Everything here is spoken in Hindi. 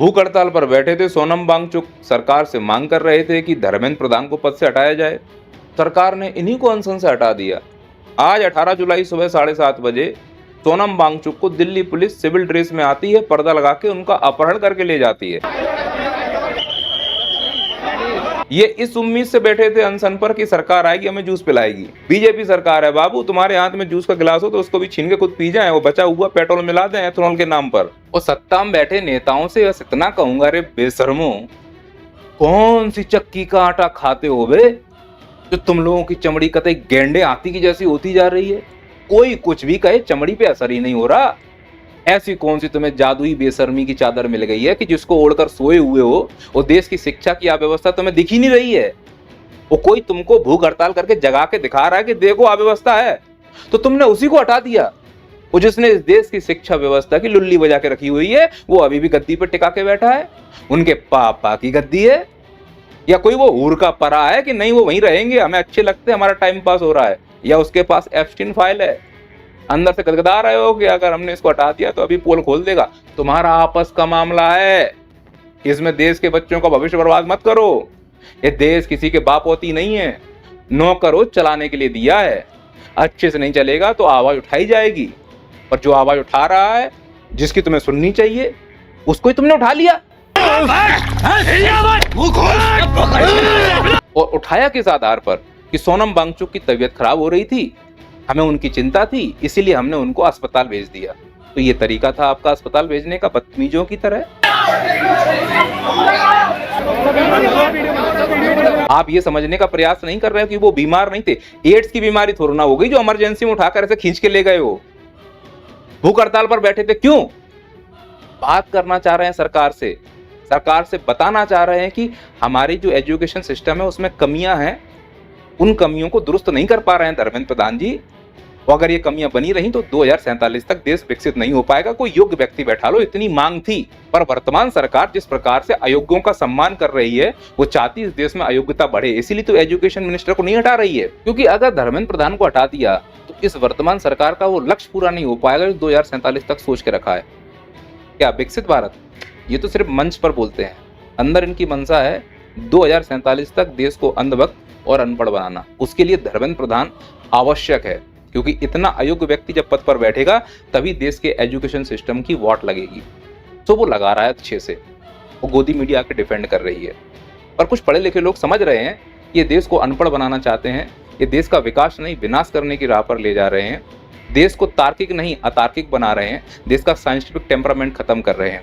भूख हड़ताल पर बैठे थे सोनम वांगचुक सरकार से मांग कर रहे थे कि धर्मेंद्र प्रधान को पद से हटाया जाए। सरकार ने इन्हीं को अनशन से हटा दिया। आज 18 जुलाई सुबह 7:30 बजे सोनम वांगचुक को दिल्ली पुलिस सिविल ड्रेस में आती है, पर्दा लगा के उनका अपहरण करके ले जाती है। ये इस उम्मीद से बैठे थे अनशन पर कि सरकार आएगी हमें जूस पिलाएगी। बीजेपी सरकार है बाबू, तुम्हारे हाथ में जूस का गिलास हो तो उसको भी छीन के खुद पी जाए, वो बचा हुआ पेट्रोल मिला दें एथेनॉल के नाम पर। और सत्ता में बैठे नेताओं से बस इतना कहूंगा, रे बेशर्मो, कौन सी चक्की का आटा खाते हो बे जो तुम लोगों की चमड़ी कतई गेंडे हाथी की जैसी होती जा रही है। कोई कुछ भी कहे चमड़ी पे असर ही नहीं हो रहा। ऐसी कौन सी तुम्हें जादुई बेशर्मी की चादर मिल गई है कि जिसको ओढ़कर सोए हुए हो वो देश की शिक्षा की अव्यवस्था तुम्हें दिख ही नहीं रही है। वो कोई तुमको भूख हड़ताल करके जगा के दिखा रहा है कि देखो अव्यवस्था है, तो तुमने उसी को हटा दिया। वो जिसने इस देश की शिक्षा व्यवस्था की लुल्ली बजा के रखी हुई है वो अभी भी गद्दी पर टिका के बैठा है। उनके पापा की गद्दी है या कोई वो हूर का परा है कि नहीं वो वहीं रहेंगे, हमें अच्छे लगते हैं, हमारा टाइम पास हो रहा है, या उसके पास एप्स्टीन फाइल है। अंदर से गदगदा रहे हो कि अगर हमने इसको हटा दिया तो अभी पोल खोल देगा। तुम्हारा आपस का मामला है, इसमें देश के बच्चों का भविष्य बर्बाद मत करो। ये देश किसी के बाप होती नहीं है, नौकर चलाने के लिए दिया है। अच्छे से नहीं चलेगा तो आवाज उठाई जाएगी, और जो आवाज उठा रहा है जिसकी तुम्हें सुननी चाहिए उसको ही तुमने उठा लिया। और उठाया किस आधार पर कि सोनम वांगचुक की तबीयत खराब हो रही थी, हमें उनकी चिंता थी, इसीलिए हमने उनको अस्पताल भेज दिया। तो ये तरीका था आपका अस्पताल भेजने का, बदतमीजों की तरह। आप ये समझने का प्रयास नहीं कर रहे हो कि वो बीमार नहीं थे। एड्स की बीमारी थोड़ी ना हो गई जो इमरजेंसी में उठाकर ऐसे खींच के ले गए हो। भूख हड़ताल पर बैठे थे क्यों? बात करना चाह रहे हैं सरकार से बताना चाह रहे हैं कि हमारी जो एजुकेशन सिस्टम है उसमें कमियां हैं, उन कमियों को दुरुस्त नहीं कर पा रहे हैं धर्मेंद्र प्रधान जी। और अगर ये कमियां बनी रही तो 2047 तक देश विकसित नहीं हो पाएगा। कोई योग्य व्यक्ति बैठा लो, इतनी मांग थी। पर वर्तमान सरकार जिस प्रकार से अयोग्यों का सम्मान कर रही है वो चाहती इस देश में अयोग्यता बढ़े, इसीलिए तो एजुकेशन मिनिस्टर को नहीं हटा रही है। क्योंकि अगर धर्मेंद्र प्रधान को हटा दिया तो इस वर्तमान सरकार का वो लक्ष्य पूरा नहीं हो पाएगा जो 2047 तक सोच के रखा है। क्या विकसित भारत? ये तो सिर्फ मंच पर बोलते हैं, अंदर इनकी मंशा है 2047 तक देश को अंधभक्त और अनपढ़ बनाना। उसके लिए धर्मेंद्र प्रधान आवश्यक है, क्योंकि इतना अयोग्य व्यक्ति जब पद पर बैठेगा तभी देश के एजुकेशन सिस्टम की वाट लगेगी। तो वो लगा रहा है अच्छे से, वो गोदी मीडिया के डिफेंड कर रही है। पर कुछ पढ़े लिखे लोग समझ रहे हैं ये देश को अनपढ़ बनाना चाहते हैं, ये देश का विकास नहीं विनाश करने की राह पर ले जा रहे हैं, देश को तार्किक नहीं अतार्किक बना रहे हैं, देश का साइंटिफिक टेम्परामेंट खत्म कर रहे हैं।